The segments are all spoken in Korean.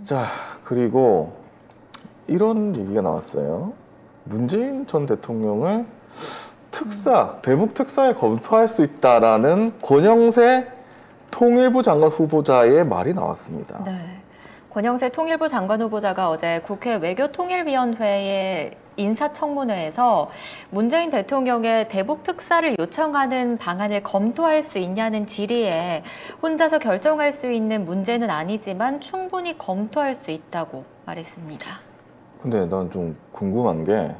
자, 그리고 이런 얘기가 나왔어요. 문재인 전 대통령을 대북 특사에 검토할 수 있다라는 권영세 통일부 장관 후보자의 말이 나왔습니다. 네. 권영세 통일부 장관 후보자가 어제 국회 외교통일위원회의 인사청문회에서 문재인 대통령의 대북 특사를 요청하는 방안을 검토할 수 있냐는 질의에 혼자서 결정할 수 있는 문제는 아니지만 충분히 검토할 수 있다고 말했습니다. 근데 난 좀 궁금한 게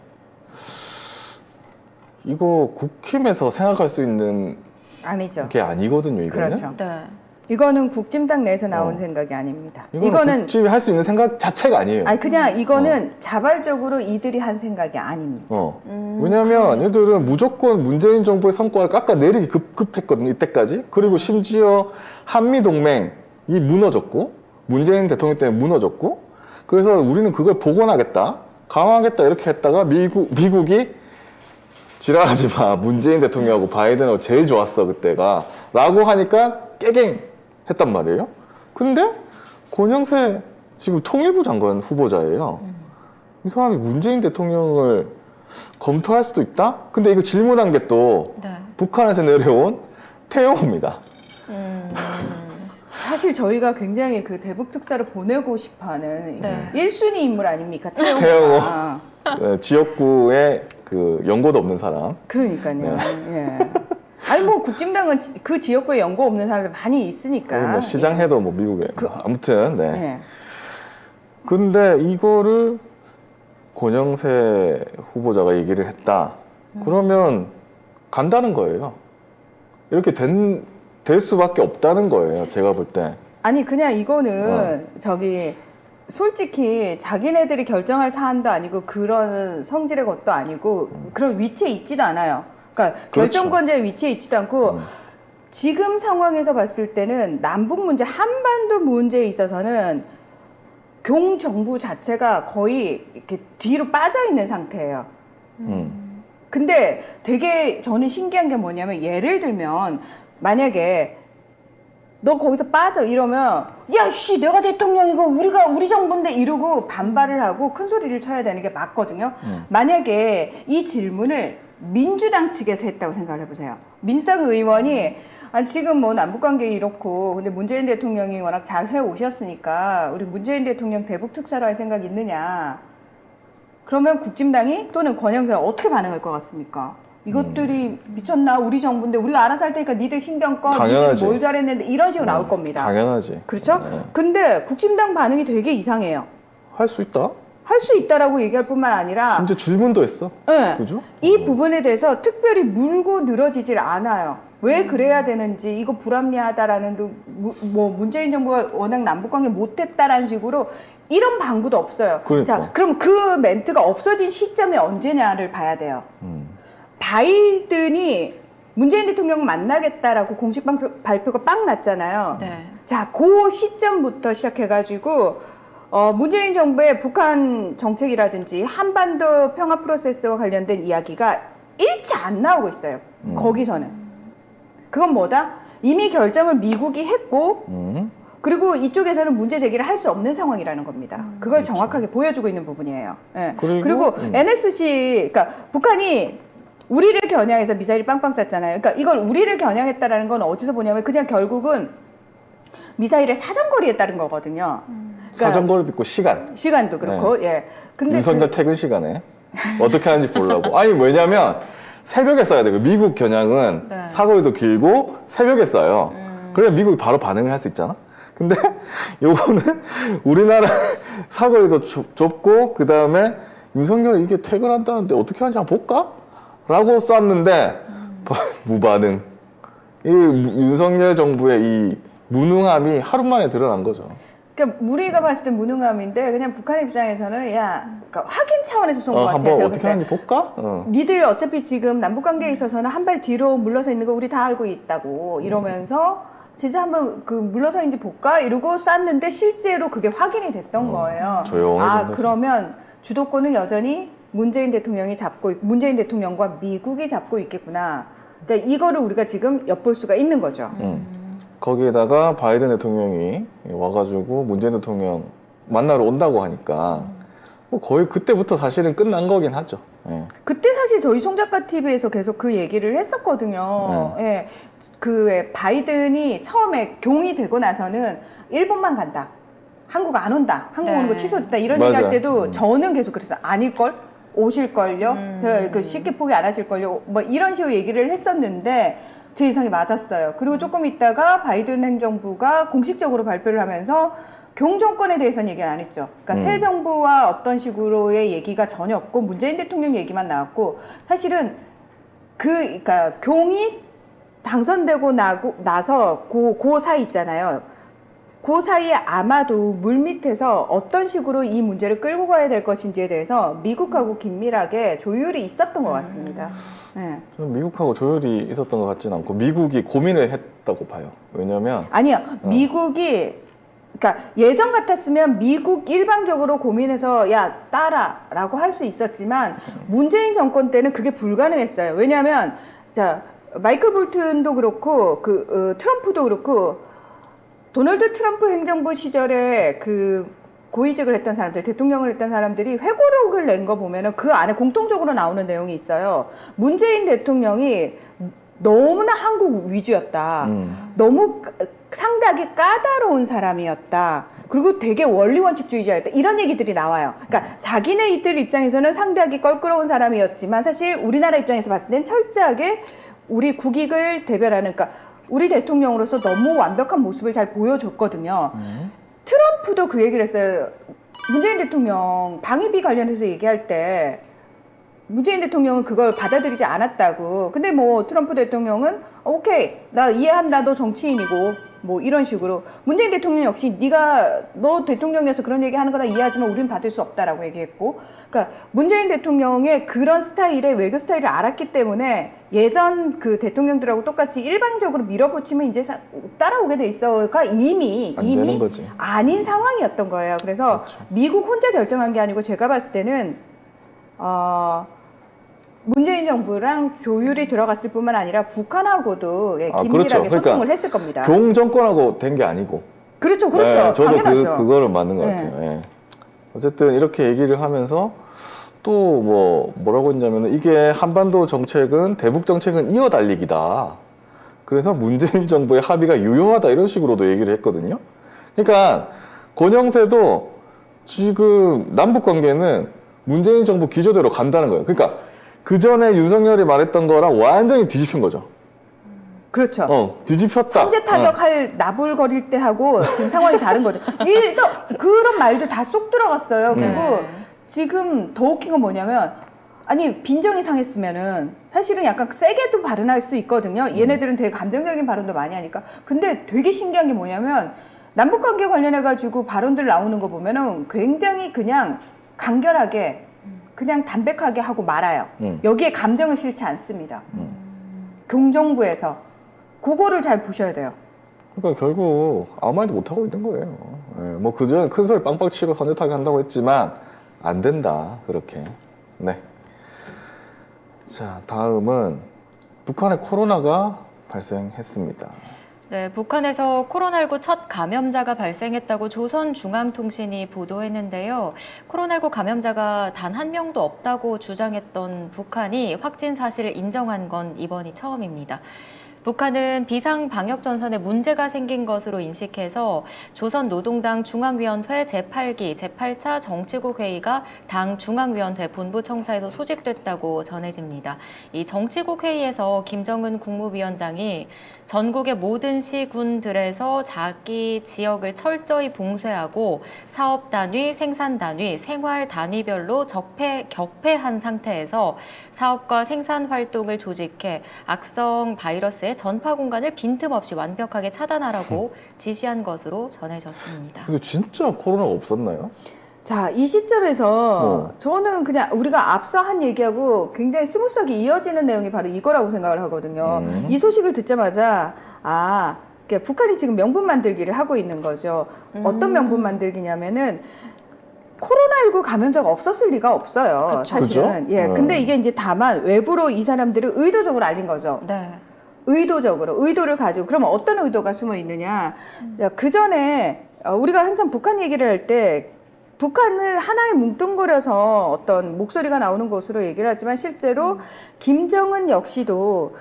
이거 국힘에서 생각할 수 있는 아니죠. 게 아니거든요, 이거는. 그렇죠. 네. 이거는 국짐당 내에서 나온 생각이 아닙니다. 이거는 국집이 할 수 있는 생각 자체가 아니에요. 아니 그냥 이거는 자발적으로 이들이 한 생각이 아닙니다. 왜냐하면 얘들은 무조건 문재인 정부의 성과를 깎아내리기 급했거든요, 이때까지. 그리고 심지어 한미동맹이 무너졌고 문재인 대통령 때문에 무너졌고 그래서 우리는 그걸 복원하겠다, 강화하겠다 이렇게 했다가 미국이 지랄하지 마, 문재인 대통령하고 바이든하고 제일 좋았어 그때가 라고 하니까 깨갱 했단 말이에요. 근데 권영세 지금 통일부 장관 후보자예요. 이 사람이 문재인 대통령을 검토할 수도 있다? 근데 이거 질문한 게 또 네. 북한에서 내려온 태영호입니다. 사실 저희가 굉장히 그 대북 특사를 보내고 싶어하는 네. 1순위 인물 아닙니까? 태영호가. 태영호. 네, 지역구에 그 연고도 없는 사람. 그러니까요. 예. 아니 뭐 국진당은 그 지역구에 연고 없는 사람들 많이 있으니까. 뭐 시장해도 뭐 미국에 아무튼 네. 예. 근데 이거를 권영세 후보자가 얘기를 했다. 그러면 간다는 거예요. 이렇게 될 수밖에 없다는 거예요. 제가 볼 때. 아니 그냥 이거는 저기 솔직히 자기네들이 결정할 사안도 아니고 그런 성질의 것도 아니고 그런 위치에 있지도 않아요. 그러니까 그렇죠. 결정권자의 위치에 있지도 않고 지금 상황에서 봤을 때는 남북 문제, 한반도 문제에 있어서는 경정부 자체가 거의 이렇게 뒤로 빠져 있는 상태예요. 근데 되게 저는 신기한 게 뭐냐면 예를 들면 만약에 너 거기서 빠져 이러면 야 씨 내가 대통령이고 우리 정부인데 이러고 반발을 하고 큰 소리를 쳐야 되는 게 맞거든요. 만약에 이 질문을 민주당 측에서 했다고 생각을 해보세요. 민주당 의원이 아니 지금 뭐 남북관계 이렇고 근데 문재인 대통령이 워낙 잘 해오셨으니까 우리 문재인 대통령 대북 특사로 할 생각 있느냐. 그러면 국진당이 또는 권영세가 어떻게 반응할 것 같습니까? 이것들이 미쳤나? 우리 정부인데 우리가 알아서 할 테니까 니들 신경 꺼. 당연하지. 니들 뭘 잘했는데 이런 식으로 나올 겁니다. 당연하지. 그렇죠? 네. 근데 국진당 반응이 되게 이상해요. 할 수 있다. 할 수 있다라고 얘기할 뿐만 아니라 심지어 질문도 했어. 네. 그죠? 이 부분에 대해서 특별히 물고 늘어지질 않아요. 왜 그래야 되는지 이거 불합리하다라는 뭐 문재인 정부가 워낙 남북관계 못했다라는 식으로 이런 방구도 없어요. 그러니까. 자, 그럼 그 멘트가 없어진 시점이 언제냐를 봐야 돼요. 바이든이 문재인 대통령 만나겠다라고 공식 발표가 빵 났잖아요. 네. 자, 그 시점부터 시작해가지고 문재인 정부의 북한 정책이라든지 한반도 평화 프로세스와 관련된 이야기가 일치 안 나오고 있어요. 거기서는. 그건 뭐다? 이미 결정을 미국이 했고 그리고 이쪽에서는 문제 제기를 할 수 없는 상황이라는 겁니다. 그걸 정확하게 보여주고 있는 부분이에요. 예. 그리고 NSC, 그러니까 북한이 우리를 겨냥해서 미사일을 빵빵 쐈잖아요. 그러니까 이걸 우리를 겨냥했다라는 건 어디서 보냐면 그냥 결국은 미사일의 사정거리에 따른 거거든요. 그러니까 사정거리도 있고 시간도 그렇고, 예. 근데 윤석열 퇴근 시간에 어떻게 하는지 보려고. 아니 왜냐면 새벽에 써야 돼요. 미국 겨냥은 네. 사거리도 길고 새벽에 써요. 그래야 미국이 바로 반응을 할 수 있잖아. 근데 요거는 우리나라 사거리도 좁고 그 다음에 윤석열이 이게 퇴근한다는데 어떻게 하는지 한번 볼까? 라고 쐈는데 무반응. 이 윤석열 정부의 이 무능함이 하루 만에 드러난 거죠. 그러니까 우리가 봤을 때 무능함인데 그냥 북한 입장에서는 그러니까 확인 차원에서 쏜 것 같아요. 한번 제가 어떻게 볼 때. 하는지 볼까? 니들 어차피 지금 남북관계에 있어서는 한 발 뒤로 물러서 있는 거 우리 다 알고 있다고 이러면서 진짜 한번 그 물러서 있는지 볼까? 이러고 쐈는데 실제로 그게 확인이 됐던 거예요. 조용해진 거지. 그러면 주도권은 여전히 문재인 대통령이 문재인 대통령과 미국이 잡고 있겠구나. 그러니까 이거를 우리가 지금 엿볼 수가 있는 거죠. 거기에다가 바이든 대통령이 와가지고 문재인 대통령 만나러 온다고 하니까 뭐 거의 그때부터 사실은 끝난 거긴 하죠. 예. 그때 사실 저희 송작가 TV에서 계속 그 얘기를 했었거든요. 예. 그 바이든이 처음에 경이 되고 나서는 일본만 간다. 한국 안 온다. 한국 오는 거 취소됐다. 이런 맞아요. 얘기할 때도 저는 계속 그랬어요. 아닐걸? 오실걸요? 그 쉽게 포기 안 하실걸요? 뭐 이런 식으로 얘기를 했었는데 제 예상이 맞았어요. 그리고 조금 있다가 바이든 행정부가 공식적으로 발표를 하면서 경정권에 대해서는 얘기를 안 했죠. 그러니까 새 정부와 어떤 식으로의 얘기가 전혀 없고 문재인 대통령 얘기만 나왔고 사실은 그러니까 경이 당선되고 나서 그 사이 있잖아요. 그 사이에 아마도 물밑에서 어떤 식으로 이 문제를 끌고 가야 될 것인지에 대해서 미국하고 긴밀하게 조율이 있었던 것 같습니다. 네. 저는 미국하고 조율이 있었던 것 같지는 않고 미국이 고민을 했다고 봐요. 왜냐면 아니요. 미국이 그러니까 예전 같았으면 미국 일방적으로 고민해서 야 따라라고 할 수 있었지만 문재인 정권 때는 그게 불가능했어요. 왜냐하면 자 마이클 볼튼도 그렇고 트럼프도 그렇고 도널드 트럼프 행정부 시절에 그 고위직을 했던 사람들, 대통령을 했던 사람들이 회고록을 낸 거 보면은 그 안에 공통적으로 나오는 내용이 있어요. 문재인 대통령이 너무나 한국 위주였다. 너무 상당히 까다로운 사람이었다. 그리고 되게 원리 원칙주의자였다. 이런 얘기들이 나와요. 그러니까 자기네 이들 입장에서는 상대하기 껄끄러운 사람이었지만 사실 우리나라 입장에서 봤을 땐 철저하게 우리 국익을 대변하는 그러니까 우리 대통령으로서 너무 완벽한 모습을 잘 보여줬거든요. 트럼프도 그 얘기를 했어요. 문재인 대통령 방위비 관련해서 얘기할 때 문재인 대통령은 그걸 받아들이지 않았다고. 근데 뭐 트럼프 대통령은 오케이 나 이해한다 너 정치인이고 뭐 이런 식으로 문재인 대통령 역시 너 대통령이어서 그런 얘기하는 거다 이해하지만 우린 받을 수 없다라고 얘기했고 그러니까 문재인 대통령의 그런 스타일의 외교 스타일을 알았기 때문에 예전 그 대통령들하고 똑같이 일방적으로 밀어붙이면 이제 따라오게 돼 있어가 이미 되는 거지. 아닌 상황이었던 거예요. 그래서 그렇죠. 미국 혼자 결정한 게 아니고 제가 봤을 때는 문재인 정부랑 조율이 들어갔을 뿐만 아니라 북한하고도 긴밀하게 그렇죠. 소통을 그러니까 했을 겁니다. 경 정권하고 된 게 아니고. 그렇죠. 네, 저도 당연하죠. 그거를 맞는 것 네. 같아요. 예. 어쨌든 이렇게 얘기를 하면서 또 뭐라고 했냐면 이게 한반도 정책은 대북 정책은 이어달리기다. 그래서 문재인 정부의 합의가 유효하다 이런 식으로도 얘기를 했거든요. 그러니까 권영세도 지금 남북 관계는 문재인 정부 기조대로 간다는 거예요. 그러니까 그 전에 윤석열이 말했던 거랑 완전히 뒤집힌 거죠. 그렇죠. 뒤집혔다. 선제 타격할 나불거릴 때 하고 지금 상황이 다른 거죠. 그런 말도 다 쏙 들어갔어요. 그리고 지금 더 웃긴 건 뭐냐면 아니 빈정이 상했으면은 사실은 약간 세게도 발언할 수 있거든요. 얘네들은 되게 감정적인 발언도 많이 하니까. 근데 되게 신기한 게 뭐냐면 남북관계 관련해가지고 발언들 나오는 거 보면은 굉장히 그냥 간결하게 그냥 담백하게 하고 말아요. 여기에 감정을 실지 않습니다. 경정부에서 그거를 잘 보셔야 돼요. 그러니까 결국 아무 말도 못하고 있는 거예요. 예, 뭐 그전에 큰 소리 빵빵 치고 선긋하게 한다고 했지만 안 된다 그렇게. 네. 자, 다음은 북한의 코로나가 발생했습니다. 네, 북한에서 코로나19 첫 감염자가 발생했다고 조선중앙통신이 보도했는데요. 코로나19 감염자가 단 한 명도 없다고 주장했던 북한이 확진 사실을 인정한 건 이번이 처음입니다. 북한은 비상방역전선에 문제가 생긴 것으로 인식해서 조선노동당 중앙위원회 제8기 제8차 정치국 회의가 당 중앙위원회 본부청사에서 소집됐다고 전해집니다. 이 정치국 회의에서 김정은 국무위원장이 전국의 모든 시군들에서 자기 지역을 철저히 봉쇄하고 사업 단위, 생산 단위, 생활 단위별로 격폐한 상태에서 사업과 생산 활동을 조직해 악성 바이러스의 전파 공간을 빈틈없이 완벽하게 차단하라고 지시한 것으로 전해졌습니다. 근데 진짜 코로나가 없었나요? 자, 이 시점에서 저는 그냥 우리가 앞서 한 얘기하고 굉장히 스무스하게 이어지는 내용이 바로 이거라고 생각을 하거든요. 이 소식을 듣자마자 그러니까 북한이 지금 명분 만들기를 하고 있는 거죠. 어떤 명분 만들기냐면은 코로나19 감염자가 없었을 리가 없어요. 그쵸. 사실은. 그죠? 예. 근데 이게 이제 다만 외부로 이 사람들을 의도적으로 알린 거죠. 네. 의도를 가지고. 그러면 어떤 의도가 숨어 있느냐. 그 전에 우리가 항상 북한 얘기를 할 때 북한을 하나에 뭉뚱그려서 어떤 목소리가 나오는 것으로 얘기를 하지만 실제로 김정은 역시도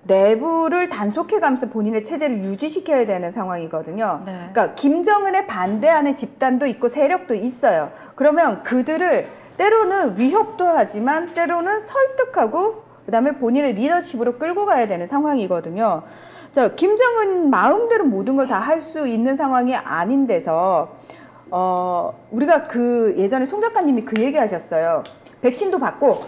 내부를 단속해가면서 본인의 체제를 유지시켜야 되는 상황이거든요. 네. 그러니까 김정은에 반대하는 집단도 있고 세력도 있어요. 그러면 그들을 때로는 위협도 하지만 때로는 설득하고 그다음에 본인의 리더십으로 끌고 가야 되는 상황이거든요. 자, 김정은 마음대로 모든 걸 다 할 수 있는 상황이 아닌 데서 우리가 그 예전에 송 작가님이 그 얘기 하셨어요. 백신도 받고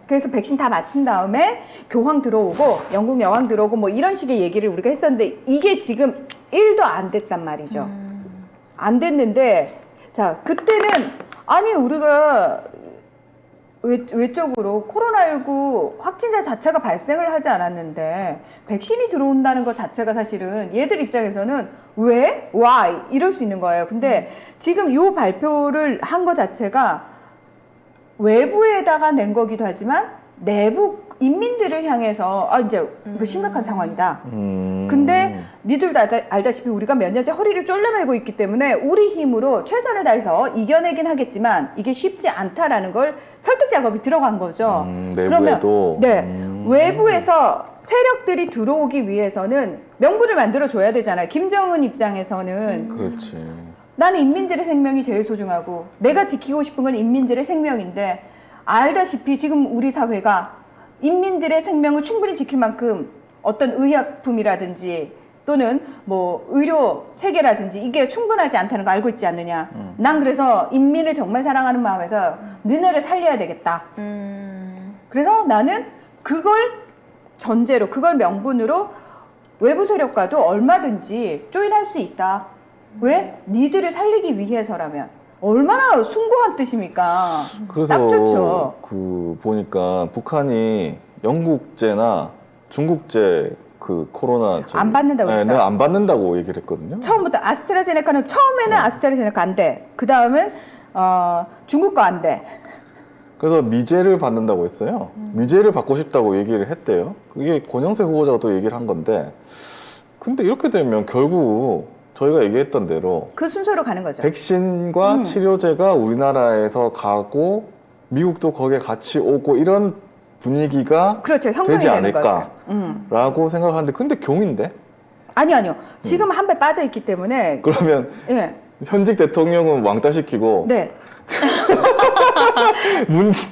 그래서 백신 다 맞힌 다음에 교황 들어오고 영국 여왕 들어오고 뭐 이런 식의 얘기를 우리가 했었는데 이게 지금 1도 안 됐단 말이죠. 안 됐는데 자 그때는 아니 우리가 외적으로 코로나19 확진자 자체가 발생을 하지 않았는데 백신이 들어온다는 것 자체가 사실은 얘들 입장에서는 왜? Why? 이럴 수 있는 거예요. 근데 지금 이 발표를 한 것 자체가 외부에다가 낸 거기도 하지만 내부 인민들을 향해서 이제 이거 심각한 상황이다. 근데 니들도 알다시피 우리가 몇 년째 허리를 쫄라매고 있기 때문에 우리 힘으로 최선을 다해서 이겨내긴 하겠지만 이게 쉽지 않다라는 걸 설득 작업이 들어간 거죠. 내부에도. 그러면 외부에서 세력들이 들어오기 위해서는 명분을 만들어 줘야 되잖아요. 김정은 입장에서는 그렇지. 나는 인민들의 생명이 제일 소중하고 내가 지키고 싶은 건 인민들의 생명인데 알다시피 지금 우리 사회가 인민들의 생명을 충분히 지킬 만큼 어떤 의약품이라든지 또는 뭐 의료 체계라든지 이게 충분하지 않다는 거 알고 있지 않느냐. 난 그래서 인민을 정말 사랑하는 마음에서 너네를 살려야 되겠다. 그래서 나는 그걸 전제로 그걸 명분으로 외부 세력과도 얼마든지 조인할 수 있다. 왜? 니들을 살리기 위해서라면 얼마나 숭고한 뜻입니까? 그래서 딱 좋죠. 그 보니까 북한이 영국제나 중국제 그 코로나 안 받는다고 했어요. 내가 안 받는다고 얘기를 했거든요. 처음부터 아스트라제네카는 처음에는 아스트라제네카 안 돼. 그 다음은 중국 거 안 돼. 그래서 미제를 받는다고 했어요. 미제를 받고 싶다고 얘기를 했대요. 그게 권영세 후보자가 또 얘기를 한 건데, 근데 이렇게 되면 결국 저희가 얘기했던 대로 그 순서로 가는 거죠. 백신과 치료제가 우리나라에서 가고 미국도 거기에 같이 오고 이런 분위기가 그렇죠. 형성이 되지 되는 거죠. 않을까라고 생각하는데, 근데 경인데? 아니요. 지금 한 발 빠져 있기 때문에 그러면 예. 현직 대통령은 왕따시키고 네.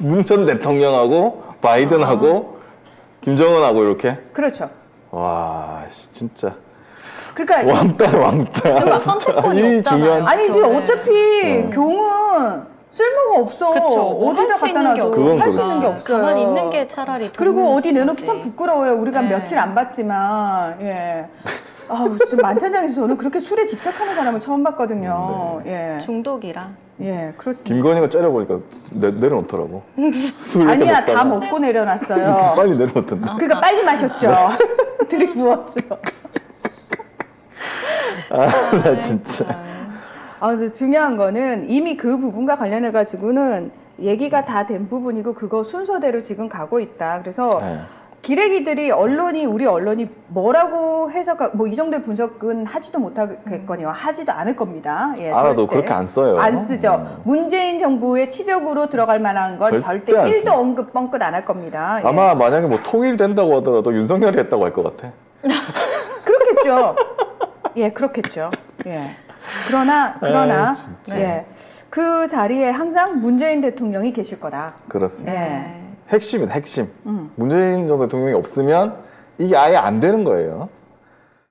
문 전 대통령하고 바이든하고 김정은하고 이렇게. 그렇죠. 와 진짜 그러니까 왕따 그리고 진짜 선택권이 이 없잖아요. 중요한. 아니지 저는. 어차피 교훈은 쓸모가 없어. 그쵸. 뭐 어디다 할수 갖다 있는 게 놔도 그건 할 수 있는 게 그렇지. 없어요. 가만히 있는 게 차라리 그리고 도움을 어디 내놓기 주지. 참 부끄러워요. 우리가 네. 며칠 안 봤지만 예. 좀 만찬장에서 저는 그렇게 술에 집착하는 사람을 처음 봤거든요. 예. 중독이라. 예, 그렇습니다. 김건희가 째려보니까 내려놓더라고. 술 아니야, 먹다가. 다 먹고 내려놨어요. 빨리 내려놓던데. 그러니까 빨리 마셨죠. 들이부었죠. 나 진짜. 근데 중요한 거는 이미 그 부분과 관련해 가지고는 얘기가 다 된 부분이고 그거 순서대로 지금 가고 있다. 그래서 네. 기레기들이 우리 언론이 뭐라고 해석하 뭐 이 정도의 분석은 하지도 못하겠거니와 하지도 않을 겁니다. 예, 알아도 절대. 그렇게 안 써요. 안 쓰죠. 문재인 정부의 치적으로 들어갈 만한 건 절대 절대 안 1도 써요. 언급 뻥끗 안 할 겁니다. 예. 아마 만약에 뭐 통일된다고 하더라도 윤석열이 했다고 할 것 같아. 그렇겠죠. 예, 그렇겠죠. 예. 그러나 아이, 진짜. 예. 그 자리에 항상 문재인 대통령이 계실 거다. 그렇습니다. 네. 핵심은 핵심. 음. 문재인 전 대통령이 없으면 이게 아예 안 되는 거예요.